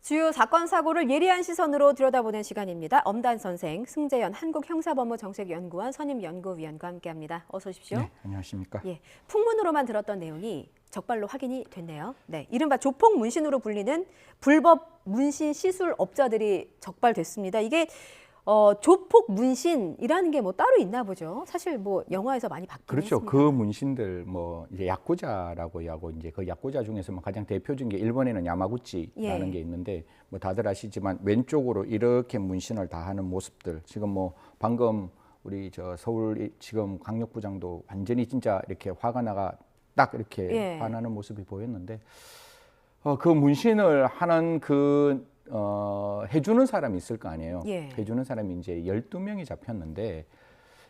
주요 사건 사고를 예리한 시선으로 들여다보는 시간입니다. 엄단 선생, 승재현 한국형사법무정책연구원 선임연구위원과 함께합니다. 어서 오십시오. 네, 안녕하십니까. 예, 풍문으로만 들었던 내용이 적발로 확인이 됐네요. 네, 이른바 조폭 문신으로 불리는 불법 문신 시술 업자들이 적발됐습니다. 이게 조폭 문신이라는 게 뭐 따로 있나 보죠. 사실 뭐 영화에서 많이 봤긴 그렇죠. 했습니다. 그 문신들 뭐 이제 야쿠자라고 하고 이제 그 야쿠자 중에서 뭐 가장 대표적인 게 일본에는 야마구치라는 게 있는데 뭐 다들 아시지만 왼쪽으로 이렇게 문신을 다 하는 모습들 지금 뭐 방금 우리 저 서울 지금 강력부장도 완전히 진짜 이렇게 화가 나가 딱 이렇게 화나는 모습이 보였는데 그 문신을 하는 해주는 사람이 있을 거 아니에요. 해주는 사람이 이제 12명이 잡혔는데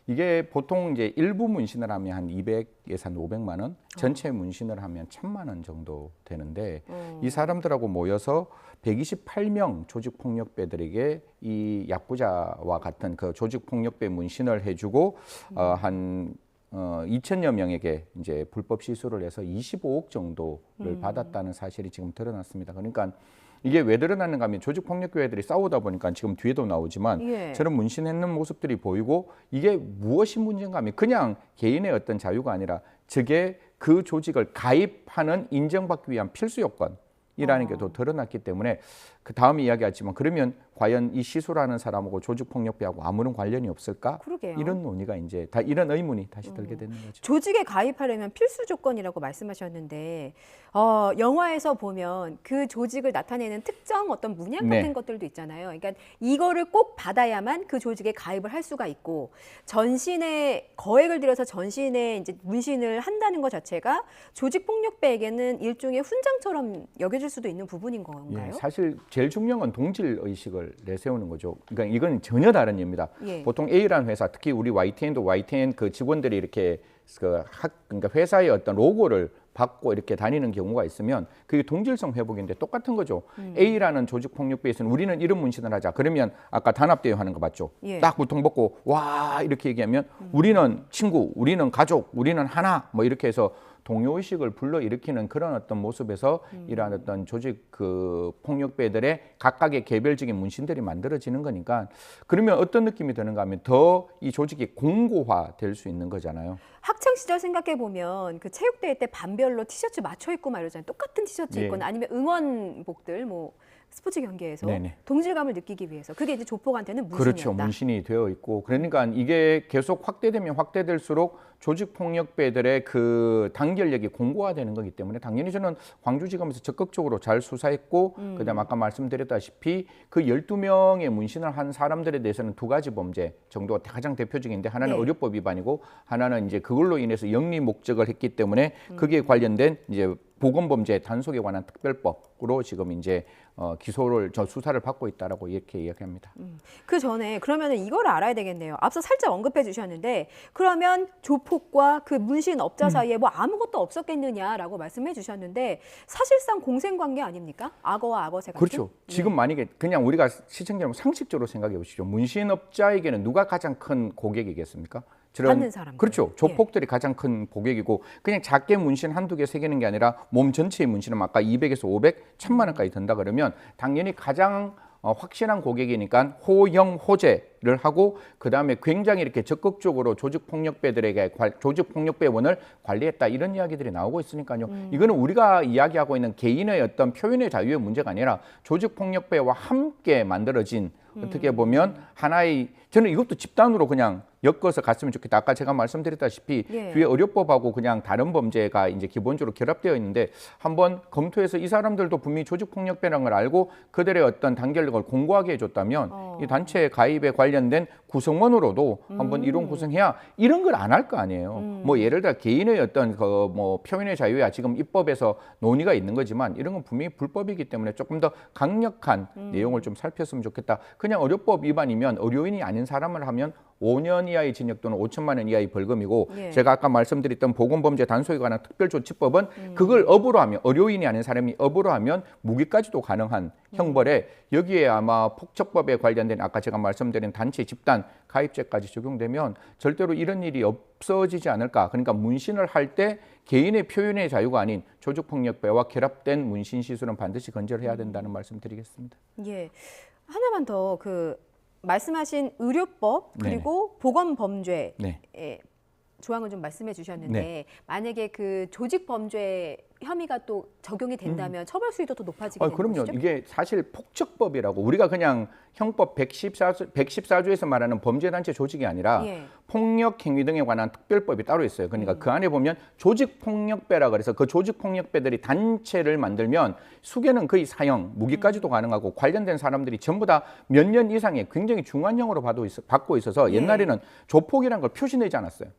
이게 보통 이제 일부 문신을 하면 한 200에서 한 500만 원, 전체 문신을 하면 1000만 원 정도 되는데 이 사람들하고 모여서 128명 조직폭력배들에게 이 야쿠자와 같은 그 조직폭력배 문신을 해주고 한 2천여 명에게 이제 불법 시술을 해서 25억 정도를 받았다는 사실이 지금 드러났습니다. 그러니까 이게 왜 드러났는가 하면 조직폭력배들이 싸우다 보니까 지금 뒤에도 나오지만 저런 문신했는 모습들이 보이고 이게 무엇이 문제인가 하면 그냥 개인의 어떤 자유가 아니라 저게 그 조직을 가입하는 인정받기 위한 필수 요건이라는 게 더 드러났기 때문에 그 다음에 이야기하지만 그러면 과연 이 시술하는 사람하고 조직폭력배하고 아무런 관련이 없을까? 그러게요. 이런 논의가 이제 이런 의문이 다시 들게 되는 거죠. 조직에 가입하려면 필수 조건이라고 말씀하셨는데 영화에서 보면 그 조직을 나타내는 특정 어떤 문양 같은 것들도 있잖아요. 그러니까 이거를 꼭 받아야만 그 조직에 가입을 할 수가 있고 전신에 거액을 들여서 전신에 이제 문신을 한다는 것 자체가 조직 폭력배에게는 일종의 훈장처럼 여겨질 수도 있는 부분인 건가요? 사실 제일 중요한 건 동질 의식을 내세우는 거죠. 그러니까 이건 전혀 다른 일입니다. 보통 A라는 회사, 특히 우리 YTN도 YTN 그 직원들이 이렇게 그러니까 회사의 어떤 로고를 받고 이렇게 다니는 경우가 있으면 그게 동질성 회복인데 똑같은 거죠. A라는 조직폭력배에서는 우리는 이런 문신을 하자. 그러면 아까 단합대회 하는 거 맞죠? 딱 보통 벗고 와 이렇게 얘기하면 우리는 친구, 우리는 가족, 우리는 하나 뭐 이렇게 해서 동요의식을 불러일으키는 그런 어떤 모습에서 이러한 어떤 조직 그 폭력배들의 각각의 개별적인 문신들이 만들어지는 거니까 그러면 어떤 느낌이 드는가 하면 더 이 조직이 공고화될 수 있는 거잖아요. 학창 시절 생각해 보면 그 체육대회 때 반별로 티셔츠 맞춰 입고 막 이러잖아요. 똑같은 티셔츠 입거나 아니면 응원복들 뭐 스포츠 경기에서 동질감을 느끼기 위해서 그게 이제 조폭한테는 문신이었다. 그렇죠. 문신이 되어 있고 그러니까 이게 계속 확대되면 확대될수록 조직폭력배들의 그 단결력이 공고화되는 거기 때문에 당연히 저는 광주지검에서 적극적으로 잘 수사했고 그다음 아까 말씀드렸다시피 그 12명의 문신을 한 사람들에 대해서는 두 가지 범죄 정도가 가장 대표적인데 하나는 의료법 위반이고 하나는 이제 그걸로 인해서 영리 목적을 했기 때문에 거기에 관련된 이제 보건범죄 단속에 관한 특별법으로 지금 이제 기소를 수사를 받고 있다라고 이렇게 이야기합니다. 그 전에 그러면은 이걸 알아야 되겠네요. 앞서 살짝 언급해 주셨는데 그러면 조폭과 그 문신 업자 사이에 뭐 아무것도 없었겠느냐라고 말씀해 주셨는데 사실상 공생관계 아닙니까? 악어와 악어새 같은. 그렇죠. 지금 만약에 그냥 우리가 시청자 여러분 상식적으로 생각해 보시죠. 문신업자에게는 누가 가장 큰 고객이겠습니까? 받는 사람들. 그렇죠. 조폭들이 가장 큰 고객이고 그냥 작게 문신 한두 개 새기는 게 아니라 몸 전체의 문신은 아까 200에서 500, 1000만 원까지 든다 그러면 당연히 가장 확실한 고객이니까 호영호제를 하고 그다음에 굉장히 이렇게 적극적으로 조직폭력배들에게 조직폭력배원을 관리했다 이런 이야기들이 나오고 있으니까요. 이거는 우리가 이야기하고 있는 개인의 어떤 표현의 자유의 문제가 아니라 조직폭력배와 함께 만들어진 어떻게 보면 하나의 저는 이것도 집단으로 그냥 엮어서 갔으면 좋겠다. 아까 제가 말씀드렸다시피 뒤에 의료법하고 그냥 다른 범죄가 이제 기본적으로 결합되어 있는데 한번 검토해서 이 사람들도 분명히 조직폭력배라는 걸 알고 그들의 어떤 단결력을 공고하게 해줬다면 이 단체 가입에 관련된 구성원으로도 한번 이론 구성해야 이런 걸 안 할 거 아니에요. 뭐 예를 들어 개인의 어떤 그 뭐 표현의 자유야 지금 입법에서 논의가 있는 거지만 이런 건 분명히 불법이기 때문에 조금 더 강력한 내용을 좀 살폈으면 좋겠다. 그냥 의료법 위반이면 의료인이 아닌 사람을 하면 5년 이하의 징역 또는 5천만 원 이하의 벌금이고 예. 제가 아까 말씀드렸던 보건범죄 단속에 관한 특별조치법은 그걸 업으로 하면 의료인이 아닌 사람이 업으로 하면 무기까지도 가능한 형벌에 여기에 아마 폭처법에 관련된 아까 제가 말씀드린 단체 집단 가입죄까지 적용되면 절대로 이런 일이 없어지지 않을까. 그러니까 문신을 할 때 개인의 표현의 자유가 아닌 조직폭력배와 결합된 문신 시술은 반드시 건절을 해야 된다는 말씀 드리겠습니다. 예. 하나만 더 말씀하신 의료법 그리고 보건범죄 네. 조항을 좀 말씀해 주셨는데 만약에 그 조직범죄 혐의가 또 적용이 된다면 처벌 수위도 더 높아지게 되는 그럼요. 것이죠? 이게 사실 폭력법이라고 우리가 그냥 형법 114조에서 말하는 범죄단체 조직이 아니라 폭력 행위 등에 관한 특별법이 따로 있어요. 그러니까 그 안에 보면 조직폭력배라 그래서 그 조직폭력배들이 단체를 만들면 수개는 거의 사형, 무기까지도 가능하고 관련된 사람들이 전부 다 몇 년 이상의 굉장히 중환형으로 받고 있어서 옛날에는 조폭이라는 걸 표시내지 않았어요.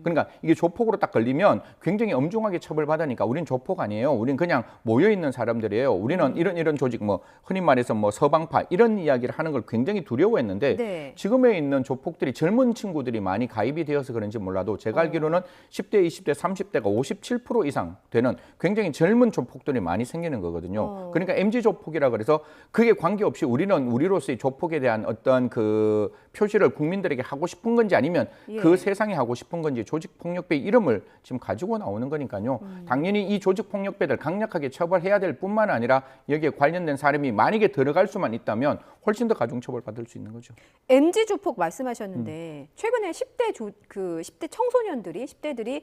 그러니까 이게 조폭으로 딱 걸리면 굉장히 엄중하게 처벌받으니까 우린 조폭 아니에요. 우린 그냥 모여있는 사람들이에요. 우리는 이런 조직 뭐 흔히 말해서 뭐 서방파 이런 이야기를 하는 걸 굉장히 두려워했는데 지금에 있는 조폭들이 젊은 친구들이 많이 가입이 되어서 그런지 몰라도 제가 알기로는 10대, 20대, 30대가 57% 이상 되는 굉장히 젊은 조폭들이 많이 생기는 거거든요. 그러니까 MZ 조폭이라 그래서 그게 관계없이 우리는 우리로서의 조폭에 대한 어떤 그 표시를 국민들에게 하고 싶은 건지 아니면 그 세상에 하고 싶은 건지 조직폭력배 이름을 지금 가지고 나오는 거니까요. 당연히 이 조직폭력배들 강력하게 처벌해야 될 뿐만 아니라 여기에 관련된 사람이 만약에 들어갈 수만 있다면 훨씬 더 가중처벌 받을 수 있는 거죠. MZ 조폭 말씀하셨는데 최근에 10대 청소년들이 10대들이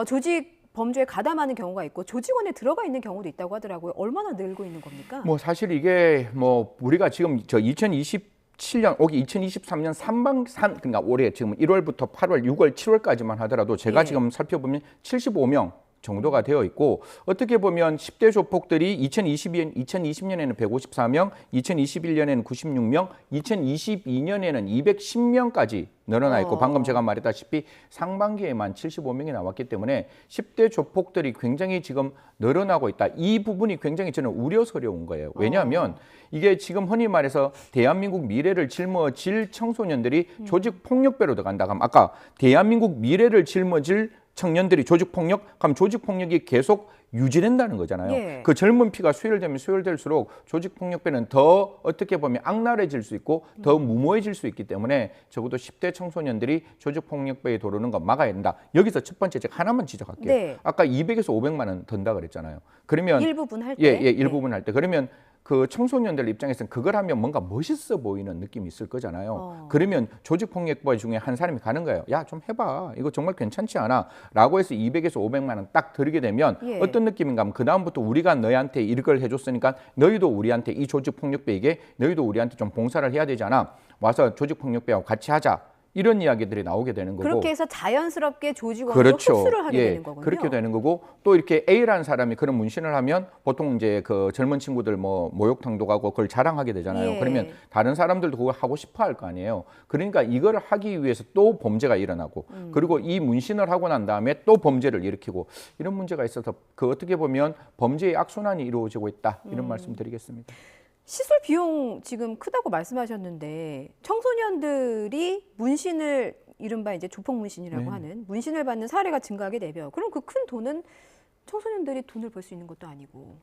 조직 범죄에 가담하는 경우가 있고 조직원에 들어가 있는 경우도 있다고 하더라고요. 얼마나 늘고 있는 겁니까? 뭐 사실 이게 뭐 우리가 지금 저 2027년 오기 2023년 그러니까 올해 지금 1월부터 8월, 6월, 7월까지만 하더라도 제가 지금 살펴보면 75명 정도가 되어 있고 어떻게 보면 10대 조폭들이 2020년에는 154명, 2021년에는 96명, 2022년에는 210명까지 늘어나 있고 방금 제가 말했다시피 상반기에만 75명이 나왔기 때문에 10대 조폭들이 굉장히 지금 늘어나고 있다. 이 부분이 굉장히 저는 우려스러운 거예요. 왜냐하면 이게 지금 흔히 말해서 대한민국 미래를 짊어질 청소년들이 조직폭력배로 들어간다 하면 아까 대한민국 미래를 짊어질 청년들이 조직폭력, 그럼 조직폭력이 계속 유지된다는 거잖아요. 그 젊은 피가 수혈되면 수혈될수록 조직폭력배는 더 어떻게 보면 악랄해질 수 있고 더 무모해질 수 있기 때문에 적어도 10대 청소년들이 조직폭력배에 도르는 거 막아야 된다. 여기서 첫 번째 제가 하나만 지적할게요. 아까 200에서 500만 원 든다 그랬잖아요. 그러면 일부분 할 때? 일부분 할 때. 그러면 그 청소년들 입장에서는 그걸 하면 뭔가 멋있어 보이는 느낌이 있을 거잖아요. 그러면 조직폭력배 중에 한 사람이 가는 거예요. 야, 좀 해봐. 이거 정말 괜찮지 않아? 라고 해서 200에서 500만 원 딱 들게 되면 어떤 느낌인가 하면 그다음부터 우리가 너희한테 이걸 해줬으니까 너희도 우리한테 이 조직폭력배에게 너희도 우리한테 좀 봉사를 해야 되잖아. 와서 조직폭력배하고 같이 하자. 이런 이야기들이 나오게 되는 거고. 그렇게 해서 자연스럽게 조직원으로 흡수를 하게 되는 거군요. 그렇게 되는 거고 또 이렇게 A라는 사람이 그런 문신을 하면 보통 이제 그 젊은 친구들 뭐 목욕탕도 가고 그걸 자랑하게 되잖아요. 그러면 다른 사람들도 그걸 하고 싶어 할 거 아니에요. 그러니까 이거를 하기 위해서 또 범죄가 일어나고 그리고 이 문신을 하고 난 다음에 또 범죄를 일으키고 이런 문제가 있어서 그 어떻게 보면 범죄의 악순환이 이루어지고 있다. 이런 말씀 드리겠습니다. 시술 비용 지금 크다고 말씀하셨는데 청소년들이 문신을 이른바 이제 조폭 문신이라고 하는 문신을 받는 사례가 증가하게 되면 그럼 그 큰 돈은 청소년들이 돈을 벌 수 있는 것도 아니고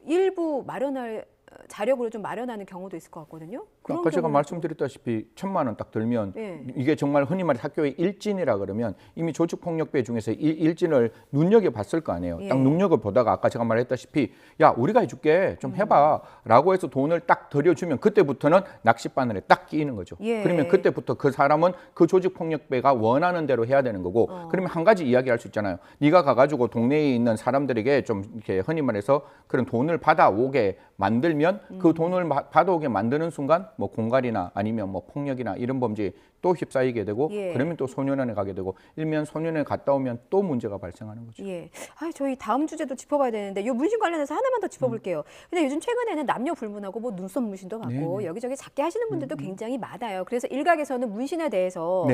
일부 마련할 자력으로 좀 마련하는 경우도 있을 것 같거든요. 아까 제가 말씀드렸다시피 1,000만 원 딱 들면 이게 정말 흔히 말해 학교의 일진이라 그러면 이미 조직폭력배 중에서 일진을 눈여겨봤을 거 아니에요. 딱 눈여겨보다가 아까 제가 말했다시피 야 우리가 해줄게 좀 해봐 라고 해서 돈을 딱 들여주면 그때부터는 낚싯바늘에 딱 끼이는 거죠. 그러면 그때부터 그 사람은 그 조직폭력배가 원하는 대로 해야 되는 거고 그러면 한 가지 이야기할 수 있잖아요. 네가 가가지고 동네에 있는 사람들에게 좀 이렇게 흔히 말해서 그런 돈을 받아오게 만들면 그 돈을 받아오게 만드는 순간 뭐 공갈이나 아니면 뭐 폭력이나 이런 범죄에 또 휩싸이게 되고 그러면 또 소년원에 가게 되고 일면 소년원에 갔다 오면 또 문제가 발생하는 거죠. 저희 다음 주제도 짚어봐야 되는데 이 문신 관련해서 하나만 더 짚어볼게요. 근데 요즘 최근에는 남녀 불문하고 뭐 눈썹 문신도 받고 여기저기 작게 하시는 분들도 굉장히 많아요. 그래서 일각에서는 문신에 대해서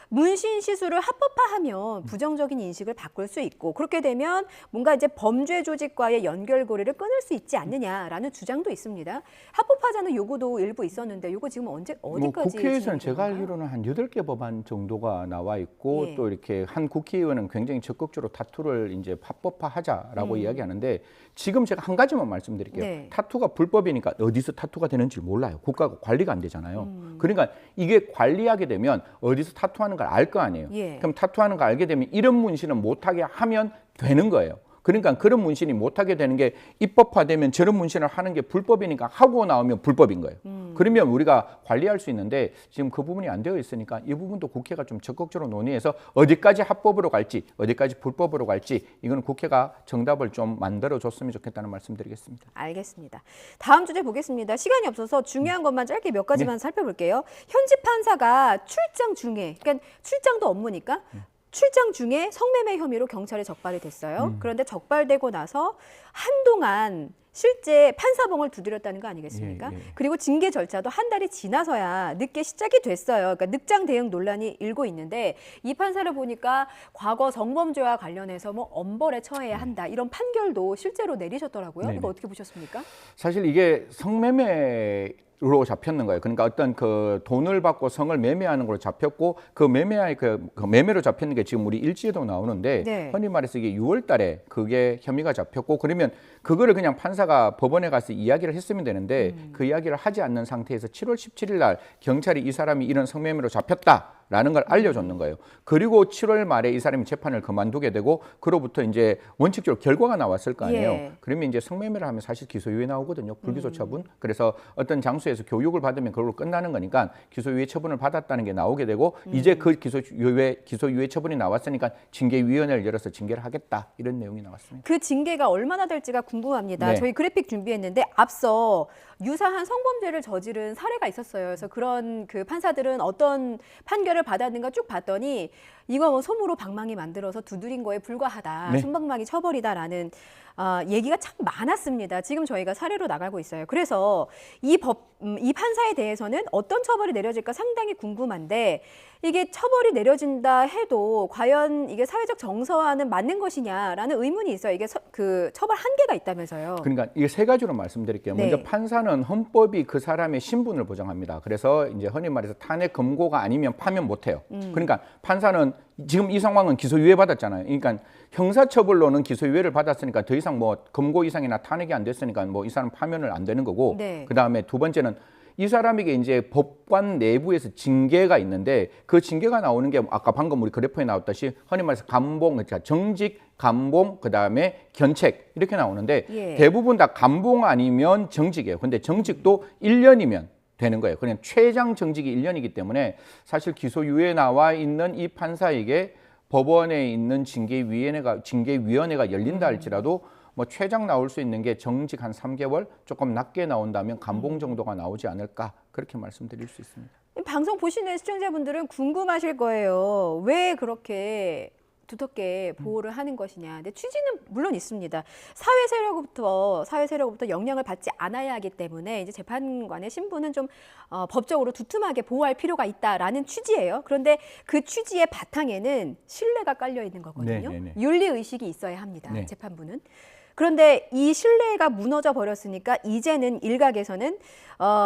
문신 시술을 합법화하면 부정적인 인식을 바꿀 수 있고 그렇게 되면 뭔가 이제 범죄 조직과의 연결고리를 끊을 수 있지 않느냐라는 주장도 있습니다. 합법화자는 요구도 일부 있었는데 요거 지금 어디까지 국회에서는 진행이 제가 되는가요? 알기로는 한 8개 법안 정도가 나와 있고 예. 또 이렇게 한 국회의원은 굉장히 적극적으로 타투를 이제 합법화하자라고 이야기하는데 지금 제가 한 가지만 말씀드릴게요. 네. 타투가 불법이니까 어디서 타투가 되는지 몰라요. 국가가 관리가 안 되잖아요. 그러니까 이게 관리하게 되면 어디서 타투하는 걸 알 거 아니에요. 예. 그럼 타투하는 걸 알게 되면 이런 문신은 못하게 하면 되는 거예요. 그러니까 그런 문신이 못하게 되는 게 입법화되면 저런 문신을 하는 게 불법이니까 하고 나오면 불법인 거예요. 그러면 우리가 관리할 수 있는데 지금 그 부분이 안 되어 있으니까 이 부분도 국회가 좀 적극적으로 논의해서 어디까지 합법으로 갈지 어디까지 불법으로 갈지 이건 국회가 정답을 좀 만들어줬으면 좋겠다는 말씀드리겠습니다. 알겠습니다. 다음 주제 보겠습니다. 시간이 없어서 중요한 것만 짧게 몇 가지만 살펴볼게요. 현직 판사가 출장 중에, 그러니까 출장도 업무니까 출장 중에 성매매 혐의로 경찰에 적발이 됐어요. 그런데 적발되고 나서 한동안 실제 판사봉을 두드렸다는 거 아니겠습니까? 예, 예. 그리고 징계 절차도 한 달이 지나서야 늦게 시작이 됐어요. 그러니까 늑장 대응 논란이 일고 있는데 이 판사를 보니까 과거 성범죄와 관련해서 뭐 엄벌에 처해야 한다 이런 판결도 실제로 내리셨더라고요. 네네. 이거 어떻게 보셨습니까? 사실 이게 성매매로 잡혔는 거예요. 그러니까 어떤 그 돈을 받고 성을 매매하는 걸로 잡혔고 그 매매로 잡혔는 게 지금 우리 일지에도 나오는데 네. 흔히 말해서 이게 6월 달에 그게 혐의가 잡혔고 그러면 그거를 그냥 판사가 법원에 가서 이야기를 했으면 되는데 그 이야기를 하지 않는 상태에서 7월 17일 날 경찰이 이 사람이 이런 성매매로 잡혔다라는 걸 알려줬는 거예요. 그리고 7월 말에 이 사람이 재판을 그만두게 되고 그로부터 이제 원칙적으로 결과가 나왔을 거 아니에요. 예. 그러면 이제 성매매를 하면 사실 기소유예 나오거든요. 불기소 처분. 그래서 어떤 장소에서 교육을 받으면 그걸로 끝나는 거니까 기소유예 처분을 받았다는 게 나오게 되고 이제 그 기소유예 처분이 나왔으니까 징계위원회를 열어서 징계를 하겠다 이런 내용이 나왔습니다. 그 징계가 얼마나 될지가 궁금합니다. 네. 저희 그래픽 준비했는데 앞서 유사한 성범죄를 저지른 사례가 있었어요. 그래서 그런 그 판사들은 어떤 판결을 받았는가 쭉 봤더니 이거 뭐 솜으로 방망이 만들어서 두드린 거에 불과하다. 네. 솜방망이 쳐버리다라는 얘기가 참 많았습니다. 지금 저희가 사례로 나가고 있어요. 그래서 이 판사에 대해서는 어떤 처벌이 내려질까 상당히 궁금한데 이게 처벌이 내려진다 해도 과연 이게 사회적 정서와는 맞는 것이냐라는 의문이 있어요. 이게 그 처벌 한계가 있다면서요. 그러니까 이게 세 가지로 말씀드릴게요. 먼저 네. 판사는 헌법이 그 사람의 신분을 보장합니다. 그래서 이제 흔히 말해서 탄핵 검고가 아니면 파면 못 해요. 그러니까 판사는 지금 이 상황은 기소유예 받았잖아요. 그러니까 형사처벌로는 기소유예를 받았으니까 더 이상 뭐 검고 이상이나 탄핵이 안 됐으니까 뭐 이 사람 파면을 안 되는 거고 네. 그다음에 두 번째는 이 사람에게 이제 법관 내부에서 징계가 있는데 그 징계가 나오는 게 아까 방금 우리 그래프에 나왔듯이 흔히 말해서 감봉, 그러니까 정직, 감봉, 그다음에 견책 이렇게 나오는데 예. 대부분 다 감봉 아니면 정직이에요. 근데 정직도 1년이면 되는 거예요. 그냥 최장 정직이 1년이기 때문에 사실 기소유예 나와 있는 이 판사에게 법원에 있는 징계위원회가 열린다 할지라도 뭐 최장 나올 수 있는 게 정직 한 3개월, 조금 낮게 나온다면 감봉 정도가 나오지 않을까 그렇게 말씀드릴 수 있습니다. 방송 보시는 시청자분들은 궁금하실 거예요. 왜 그렇게 두텁게 보호를 하는 것이냐. 근데 취지는 물론 있습니다. 사회 세력으로부터 영향을 받지 않아야 하기 때문에 이제 재판관의 신분은 좀 법적으로 두툼하게 보호할 필요가 있다라는 취지예요. 그런데 그 취지의 바탕에는 신뢰가 깔려 있는 거거든요. 네. 윤리 의식이 있어야 합니다. 네. 재판부는. 그런데 이 신뢰가 무너져 버렸으니까 이제는 일각에서는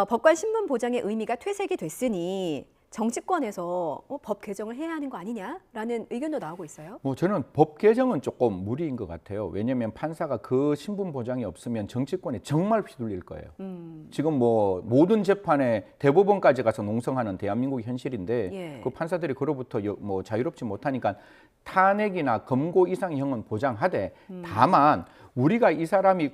법관 신분 보장의 의미가 퇴색이 됐으니 정치권에서 법 개정을 해야 하는 거 아니냐라는 의견도 나오고 있어요. 뭐 저는 법 개정은 조금 무리인 것 같아요. 왜냐하면 판사가 그 신분 보장이 없으면 정치권에 정말 휘둘릴 거예요. 지금 뭐 모든 재판에 대법원까지 가서 농성하는 대한민국의 현실인데 예. 그 판사들이 그로부터 뭐 자유롭지 못하니까 탄핵이나 검고 이상형은 보장하되 다만 우리가 이 사람이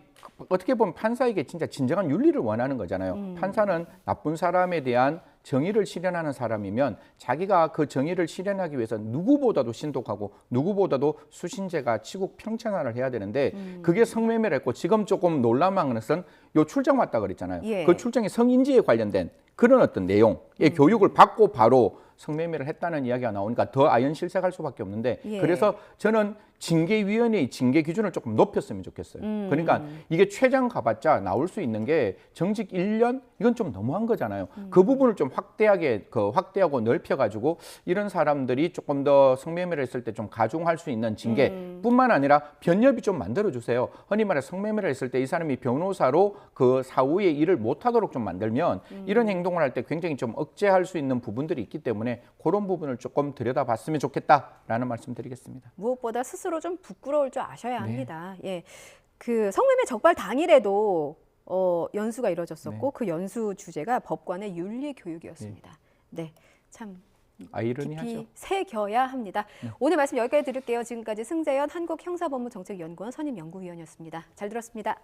어떻게 보면 판사에게 진짜 진정한 윤리를 원하는 거잖아요. 판사는 나쁜 사람에 대한 정의를 실현하는 사람이면 자기가 그 정의를 실현하기 위해서 누구보다도 신속하고 누구보다도 수신제가 치국 평천화를 해야 되는데 그게 성매매를 했고 지금 조금 놀라운 것은 요 출장 왔다 그랬잖아요. 예. 그 출장이 성인지에 관련된 그런 어떤 내용의 교육을 받고 바로 성매매를 했다는 이야기가 나오니까 더 아연실색할 수밖에 없는데 예. 그래서 저는 징계위원회의 징계 기준을 조금 높였으면 좋겠어요. 그러니까 이게 최장 가봤자 나올 수 있는 게 정직 1년 이건 좀 너무한 거잖아요. 그 부분을 좀 확대하고 넓혀가지고 이런 사람들이 조금 더 성매매를 했을 때 좀 가중할 수 있는 징계뿐만 아니라 변협이 좀 만들어 주세요. 흔히 말해 성매매를 했을 때 이 사람이 변호사로 그 사후에 일을 못하도록 좀 만들면 이런 행동을 할 때 굉장히 좀 억제할 수 있는 부분들이 있기 때문에 그런 부분을 조금 들여다봤으면 좋겠다라는 말씀드리겠습니다. 무엇보다 스스로 좀 부끄러울 줄 아셔야 네. 합니다. 예, 그 성매매 적발 당일에도 연수가 이뤄졌었고 네. 그 연수 주제가 법관의 윤리 교육이었습니다. 네, 참 아이러니하죠. 깊이 새겨야 합니다. 오늘 말씀 여기까지 드릴게요. 지금까지 승재현 한국형사법무정책연구원 선임연구위원이었습니다. 잘 들었습니다.